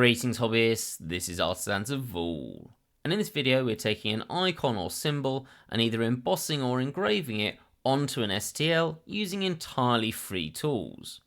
Greetings hobbyists, this is Artisans of Vool, and in this video we're taking an icon or symbol and either embossing or engraving it onto an STL using entirely free tools.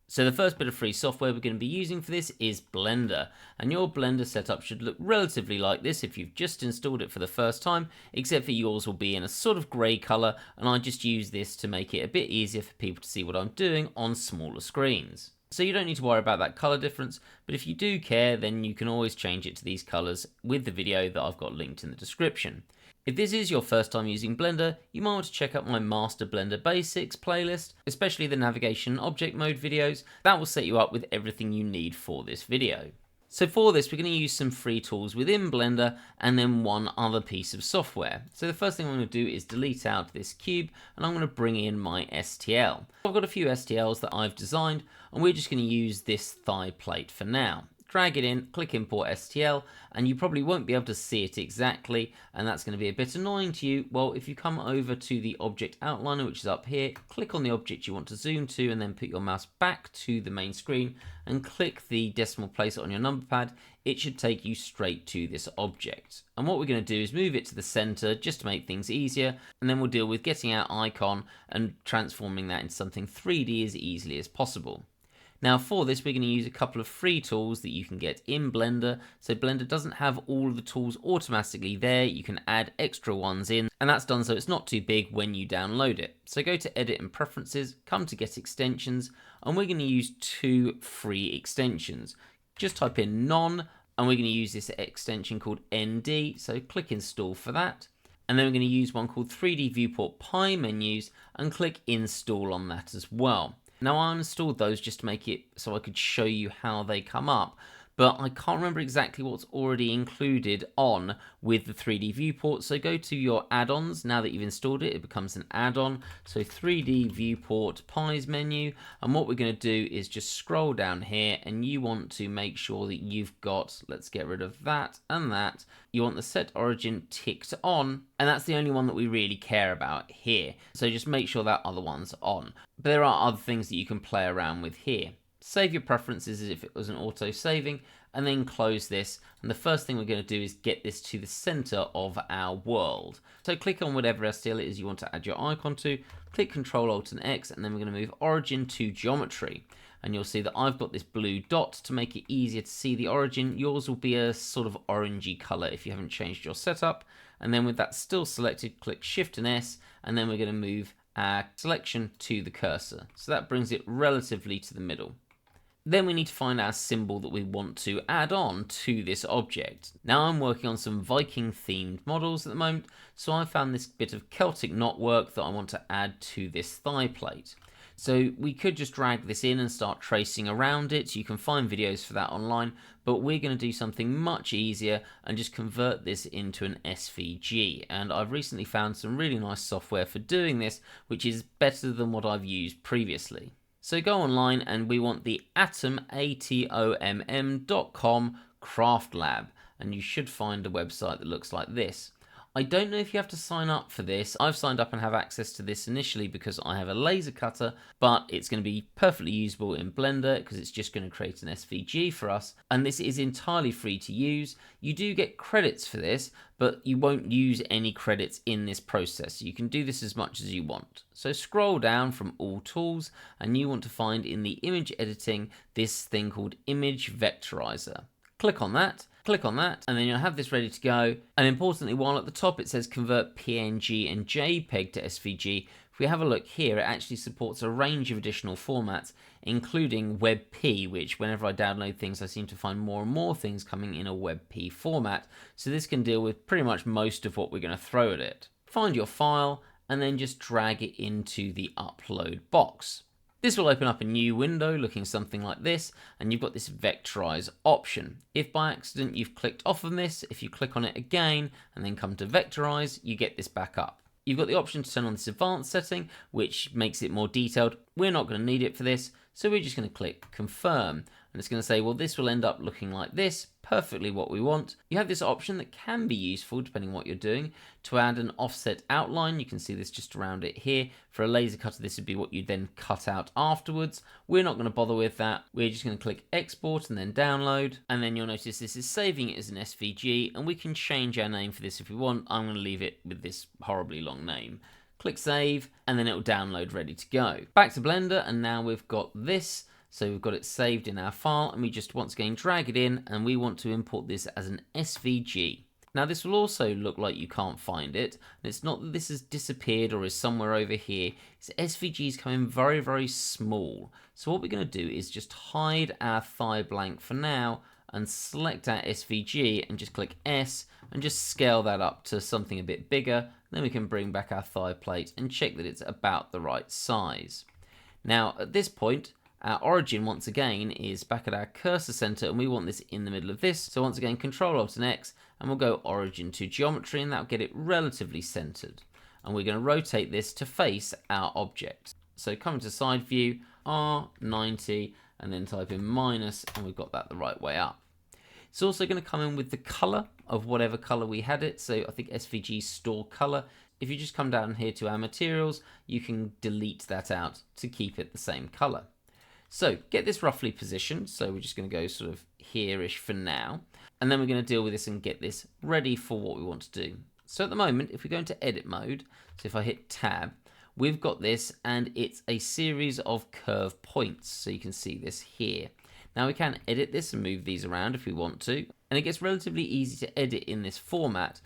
So the first bit of free software we're going to be using for this is Blender, and your Blender setup should look relatively like this if you've just installed it for the first time, except for yours will be in a sort of grey colour, and I just use this to make it a bit easier for people to see what I'm doing on smaller screens. So you don't need to worry about that colour difference, but if you do care, then you can always change it to these colours with the video that I've got linked in the description. If this is your first time using Blender, you might want to check out my Master Blender Basics playlist, especially the navigation and object mode videos. That will set you up with everything you need for this video. So for this, we're going to use some free tools within Blender and then one other piece of software. So the first thing I'm going to do is delete out this cube and I'm going to bring in my STL. I've got a few STLs that I've designed and we're just going to use this thigh plate for now. Drag it in, click import STL, and you probably won't be able to see it exactly, and that's going to be a bit annoying to you. Well, if you come over to the object outliner, which is up here, click on the object you want to zoom to, and then put your mouse back to the main screen, and click the decimal place on your number pad, it should take you straight to this object. And what we're going to do is move it to the center just to make things easier, and then we'll deal with getting our icon and transforming that into something 3D as easily as possible. Now for this, we're going to use a couple of free tools that you can get in Blender. So Blender doesn't have all of the tools automatically there. You can add extra ones in, and that's done so it's not too big when you download it. So go to Edit and Preferences, come to Get Extensions, and we're going to use two free extensions. Just type in None, and we're going to use this extension called ND. So click Install for that. And then we're going to use one called 3D Viewport Pie Menus, and click Install on that as well. Now I installed those just to make it so I could show you how they come up, but I can't remember exactly what's already included on with the 3D viewport. So go to your add-ons. Now that you've installed it, it becomes an add-on. So 3D viewport pies menu, and what we're going to do is just scroll down here, and you want to make sure that you've got, let's get rid of that and that. You want the set origin ticked on, and that's the only one that we really care about here. So just make sure that other one's on. But there are other things that you can play around with here. Save your preferences as if it was an auto-saving, and then close this. And the first thing we're going to do is get this to the center of our world. So click on whatever STL it is you want to add your icon to, click Ctrl Alt and X, and then we're going to move origin to geometry. And you'll see that I've got this blue dot to make it easier to see the origin. Yours will be a sort of orangey color if you haven't changed your setup. And then with that still selected, click Shift and S, and then we're going to move our selection to the cursor. So that brings it relatively to the middle. Then we need to find our symbol that we want to add on to this object. Now I'm working on some Viking themed models at the moment, so I found this bit of Celtic knotwork that I want to add to this thigh plate. So we could just drag this in and start tracing around it. You can find videos for that online, but we're going to do something much easier and just convert this into an SVG. And I've recently found some really nice software for doing this, which is better than what I've used previously. So go online and we want the atom, ATOMM.com craft lab, and you should find a website that looks like this. I don't know if you have to sign up for this. I've signed up and have access to this initially because I have a laser cutter, but it's going to be perfectly usable in Blender because it's just going to create an SVG for us. And this is entirely free to use. You do get credits for this, but you won't use any credits in this process. You can do this as much as you want. So scroll down from all tools and you want to find in the image editing this thing called Image Vectorizer. Click on that, and then you'll have this ready to go. And importantly, while at the top it says convert PNG and JPEG to SVG, if we have a look here, it actually supports a range of additional formats, including WebP, which whenever I download things, I seem to find more and more things coming in a WebP format. So this can deal with pretty much most of what we're going to throw at it. Find your file, and then just drag it into the upload box. This will open up a new window looking something like this, and you've got this vectorize option. If by accident you've clicked off of this, if you click on it again and then come to vectorize, you get this back up. You've got the option to turn on this advanced setting, which makes it more detailed. We're not going to need it for this, so we're just going to click confirm. And it's going to say, well, this will end up looking like this perfectly what we want. You have this option that can be useful depending on what you're doing to add an offset outline. You can see this just around it here. For a laser cutter, this would be what you then cut out afterwards. We're not going to bother with that. We're just going to click export and then download, and then you'll notice this is saving it as an SVG, and we can change our name for this if we want. I'm going to leave it with this horribly long name. Click save, and then it will download ready to go. Back to Blender, and now we've got this. So we've got it saved in our file, and we just once again drag it in, and we want to import this as an SVG. Now this will also look like you can't find it, and it's not that this has disappeared or is somewhere over here. It's SVGs come in very, very small. So what we're going to do is just hide our thigh blank for now, and select our SVG, and just click S, and just scale that up to something a bit bigger. Then we can bring back our thigh plate and check that it's about the right size. Now at this point, our origin, once again, is back at our cursor center, and we want this in the middle of this. So once again, Control Alt and X, and we'll go origin to geometry, and that'll get it relatively centered. And we're going to rotate this to face our object. So come to side view, R90, and then type in minus, and we've got that the right way up. It's also going to come in with the color of whatever color we had it. So I think SVG store color. If you just come down here to our materials, you can delete that out to keep it the same color. So get this roughly positioned. So we're just going to go sort of here-ish for now. And then we're going to deal with this and get this ready for what we want to do. So at the moment, if we go into edit mode, so if I hit tab, we've got this, and it's a series of curve points. So you can see this here. Now we can edit this and move these around if we want to. And it gets relatively easy to edit in this format.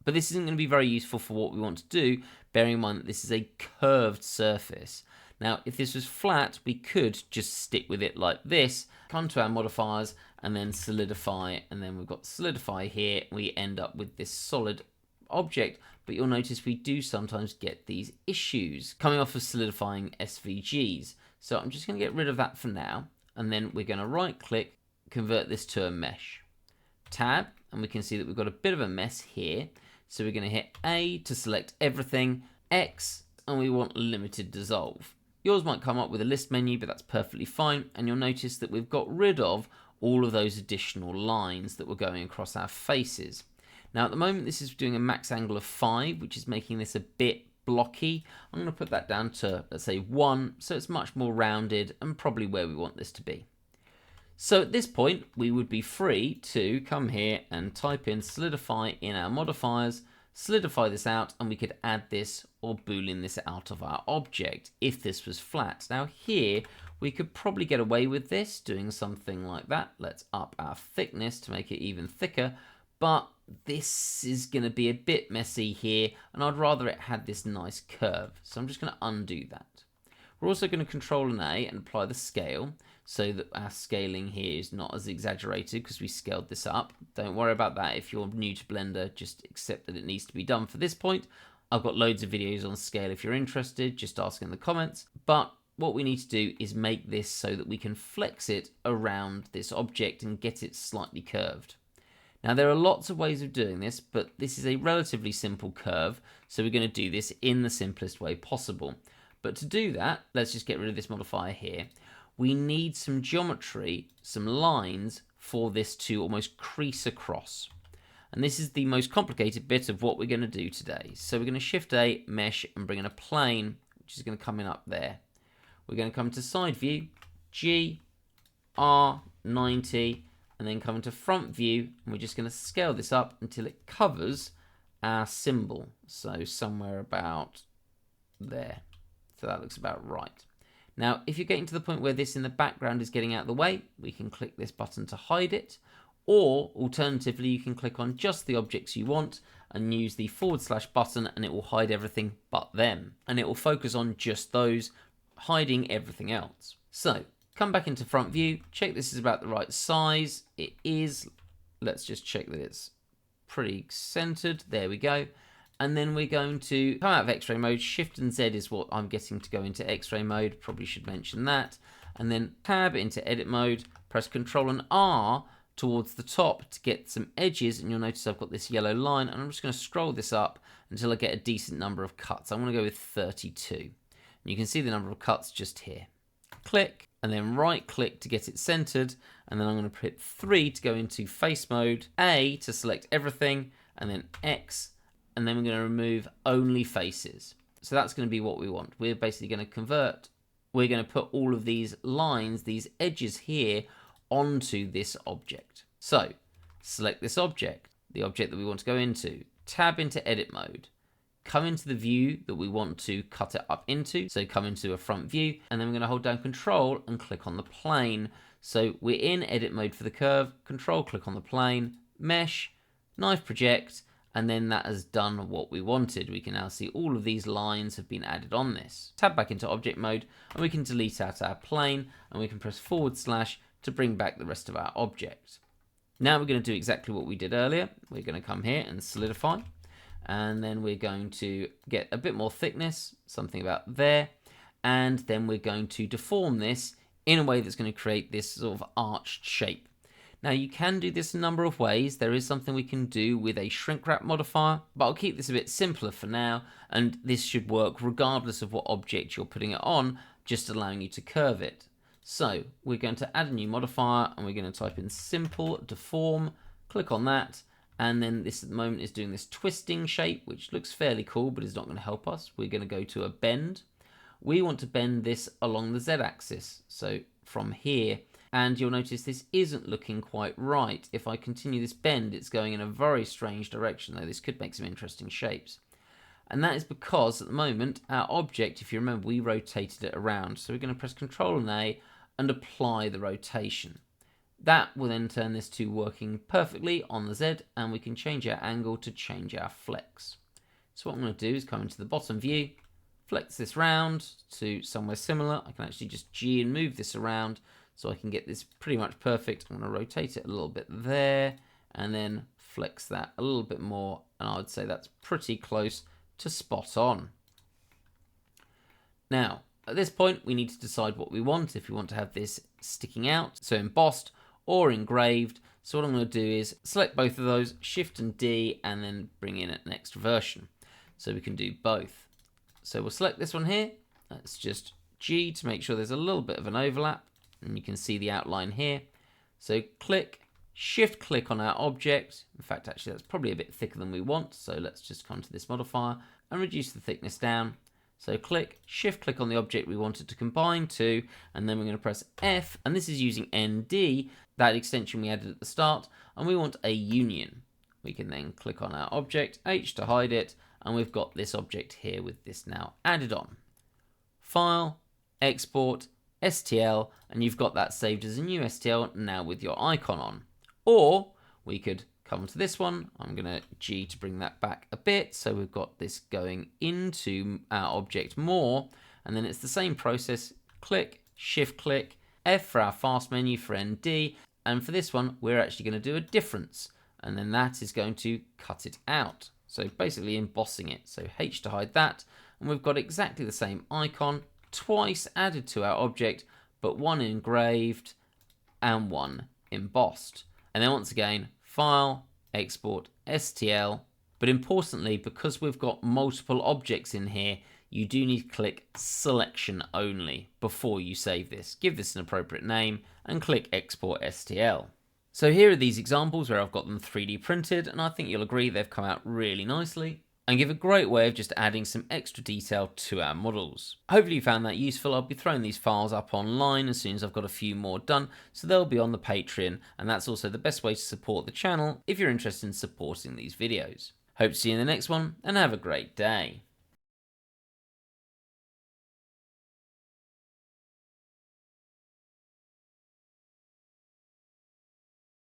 But this isn't going to be very useful for what we want to do, bearing in mind that this is a curved surface. Now, if this was flat, we could just stick with it like this, come to our modifiers, and then solidify, and then we've got solidify here. We end up with this solid object, but you'll notice we do sometimes get these issues coming off of solidifying SVGs. So I'm just going to get rid of that for now, and then we're going to right-click, convert this to a mesh. Tab, and we can see that we've got a bit of a mess here. So we're going to hit A to select everything, X, and we want limited dissolve. Yours might come up with a list menu, but that's perfectly fine. And you'll notice that we've got rid of all of those additional lines that were going across our faces. Now at the moment, this is doing a max angle of 5, which is making this a bit blocky. I'm going to put that down to, let's say, 1, so it's much more rounded and probably where we want this to be. So at this point, we would be free to come here and type in solidify in our modifiers, solidify this out, and we could add this or boolean this out of our object if this was flat. Now here, we could probably get away with this, doing something like that. Let's up our thickness to make it even thicker, but this is going to be a bit messy here, and I'd rather it had this nice curve. So I'm just going to undo that. We're also going to Control and A and apply the scale so that our scaling here is not as exaggerated because we scaled this up. Don't worry about that if you're new to Blender, just accept that it needs to be done for this point. I've got loads of videos on scale if you're interested, just ask in the comments. But what we need to do is make this so that we can flex it around this object and get it slightly curved. Now there are lots of ways of doing this, but this is a relatively simple curve, so we're going to do this in the simplest way possible. But to do that, let's just get rid of this modifier here. We need some geometry, some lines for this to almost crease across. And this is the most complicated bit of what we're going to do today. So we're going to Shift A, Mesh, and bring in a plane, which is going to come in up there. We're going to come to Side View, G, R, 90, and then come to Front View, and we're just going to scale this up until it covers our symbol. So somewhere about there. So that looks about right. Now, if you're getting to the point where this in the background is getting out of the way, we can click this button to hide it. Or alternatively, you can click on just the objects you want and use the / button, and it will hide everything but them. And it will focus on just those, hiding everything else. So come back into front view, check this is about the right size. It is. Let's just check that it's pretty centered. There we go. And then we're going to come out of X-ray mode. Shift and Z is what I'm getting to go into X-ray mode. Probably should mention that. And then tab into edit mode. Press Control and R towards the top to get some edges. And you'll notice I've got this yellow line. And I'm just going to scroll this up until I get a decent number of cuts. I'm going to go with 32. And you can see the number of cuts just here. Click. and then right click to get it centered, and then I'm going to hit 3 to go into face mode, A to select everything, and then X, and then we're going to remove only faces. So that's going to be what we want. We're basically going to convert, we're going to put all of these lines, these edges here, onto this object. So select this object, the object that we want to go into, tab into edit mode, come into the view that we want to cut it up into, so come into a front view, and then we're going to hold down Control and click on the plane. So we're in edit mode for the curve, Control click on the plane, mesh, knife project, and then that has done what we wanted. We can now see all of these lines have been added on this. Tab back into object mode, and we can delete out our plane, and we can press / to bring back the rest of our object. Now we're going to do exactly what we did earlier. We're going to come here and solidify, and then we're going to get a bit more thickness, something about there, and then we're going to deform this in a way that's going to create this sort of arched shape. Now you can do this a number of ways. There is something we can do with a shrink wrap modifier, but I'll keep this a bit simpler for now, and this should work regardless of what object you're putting it on, just allowing you to curve it. So we're going to add a new modifier, and we're going to type in simple deform, click on that, and then this at the moment is doing this twisting shape, which looks fairly cool, but is not going to help us. We're going to go to a bend. We want to bend this along the Z-axis, so from here, and you'll notice this isn't looking quite right. If I continue this bend, it's going in a very strange direction, though this could make some interesting shapes. And that is because at the moment, our object, if you remember, we rotated it around. So we're going to press Ctrl and A and apply the rotation. That will then turn this to working perfectly on the Z, and we can change our angle to change our flex. So what I'm going to do is come into the bottom view, flex this round to somewhere similar. I can actually just G and move this around so I can get this pretty much perfect. I'm going to rotate it a little bit there, and then flex that a little bit more, and I would say that's pretty close to spot on. Now, at this point, we need to decide what we want, if we want to have this sticking out, so embossed or engraved. So what I'm going to do is select both of those, Shift and D, and then bring in a next version. So we can do both. So we'll select this one here. Let's just G to make sure there's a little bit of an overlap, and you can see the outline here. So click, Shift click on our object. In fact, actually, that's probably a bit thicker than we want. So let's just come to this modifier and reduce the thickness down. So click, Shift click on the object we wanted to combine to, and then we're going to press F, and this is using ND, that extension we added at the start, and we want a union. We can then click on our object, H to hide it, and we've got this object here with this now added on. File, Export, STL, and you've got that saved as a new STL now with your icon on. Or we could come to this one. I'm going to G to bring that back a bit, so we've got this going into our object more, and then it's the same process. Click, Shift click, F for our fast menu for ND, and for this one we're actually going to do a difference, and then that is going to cut it out. So basically embossing it. So H to hide that, and we've got exactly the same icon twice added to our object, but one engraved and one embossed. And then once again, File, Export, STL. But importantly, because we've got multiple objects in here, you do need to click Selection Only before you save this. Give this an appropriate name and click Export STL. So here are these examples where I've got them 3D printed, and I think you'll agree they've come out really nicely and give a great way of just adding some extra detail to our models. Hopefully you found that useful. I'll be throwing these files up online as soon as I've got a few more done, so they'll be on the Patreon, and that's also the best way to support the channel if you're interested in supporting these videos. Hope to see you in the next one, and have a great day.